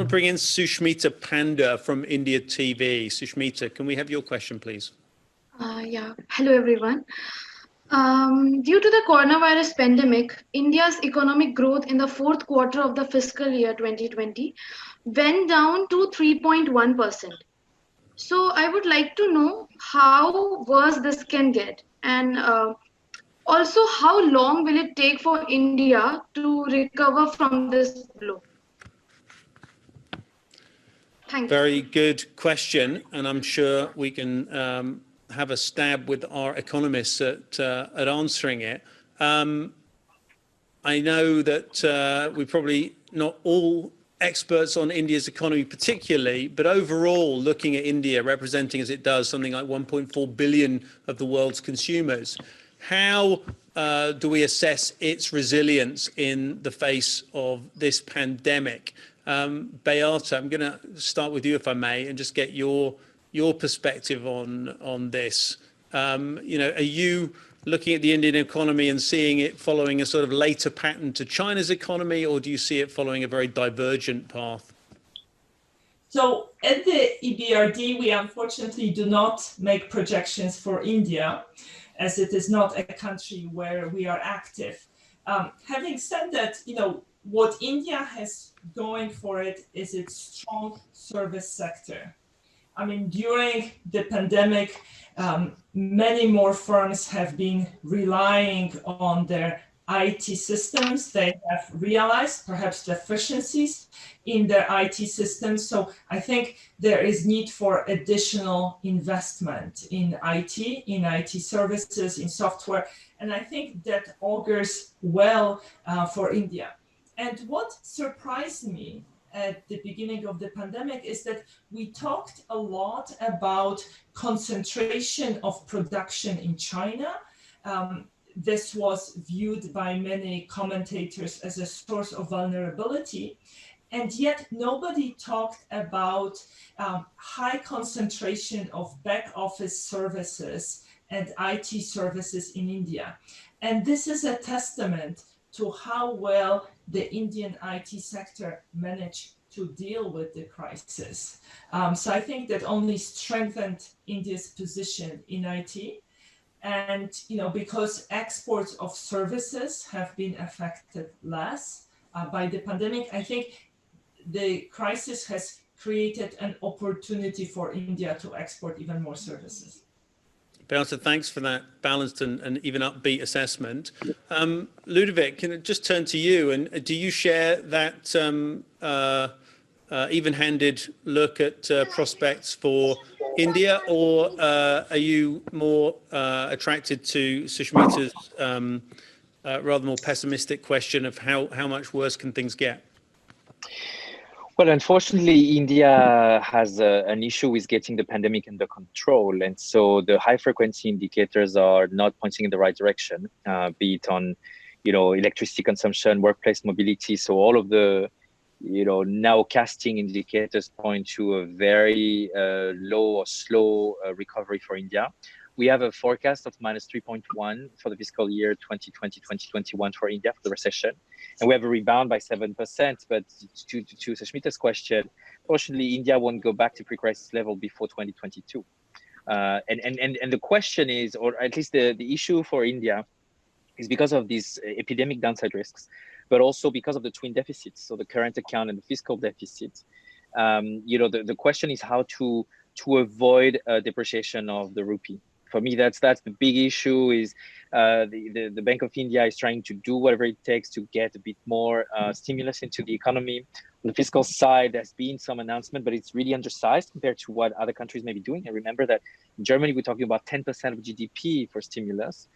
I'll bring in Sushmita Panda from India TV. Sushmita, can we have your question, please? Yeah. Hello, everyone. Due to the coronavirus pandemic, India's economic growth in the fourth quarter of the fiscal year 2020 went down to 3.1%. So I would like to know how worse this can get, and also how long will it take for India to recover from this blow? Thank you. Very good question, and I'm sure we can have a stab with our economists at answering it. I know that we're probably not all experts on India's economy particularly, but overall, looking at India representing as it does something like 1.4 billion of the world's consumers, how do we assess its resilience in the face of this pandemic? Beata, I'm going to start with you, if I may, and just get your perspective on this. Are you looking at the Indian economy and seeing it following a sort of later pattern to China's economy, or do you see it following a very divergent path? So at the EBRD, we unfortunately do not make projections for India, as it is not a country where we are active. Having said that, what India has going for it is its strong service sector. I mean, during the pandemic, many more firms have been relying on their IT systems. They have realized perhaps deficiencies in their IT systems. So I think there is need for additional investment in IT services, in software. And I think that augurs well for India. And what surprised me at the beginning of the pandemic is that we talked a lot about concentration of production in China. This was viewed by many commentators as a source of vulnerability. And yet nobody talked about high concentration of back office services and IT services in India. And this is a testament to how well the Indian IT sector managed to deal with the crisis. So I think that only strengthened India's position in IT. And because exports of services have been affected less by the pandemic, I think the crisis has created an opportunity for India to export even more services. Beata, thanks for that balanced and even upbeat assessment. Ludovic, can I just turn to you? And do you share that even-handed look at prospects for India, or are you more attracted to Sushmita's rather more pessimistic question of how much worse can things get? Well, unfortunately, India has an issue with getting the pandemic under control. And so the high frequency indicators are not pointing in the right direction, be it on, electricity consumption, workplace mobility. So all of the, now casting indicators point to a very low or slow recovery for India. We have a forecast of minus 3.1 for the fiscal year 2020-2021 for India for the recession. And we have a rebound by 7%. But to Sushmita's question, fortunately, India won't go back to pre-crisis level before 2022. And the question is, or at least the issue for India is because of these epidemic downside risks, but also because of the twin deficits, so the current account and the fiscal deficit. The question is how to avoid depreciation of the rupee. For me, that's the big issue. Is the Bank of India is trying to do whatever it takes to get a bit more stimulus into the economy. On the fiscal side, there's been some announcement, but it's really undersized compared to what other countries may be doing. And remember that in Germany, we're talking about 10% of GDP for stimulus.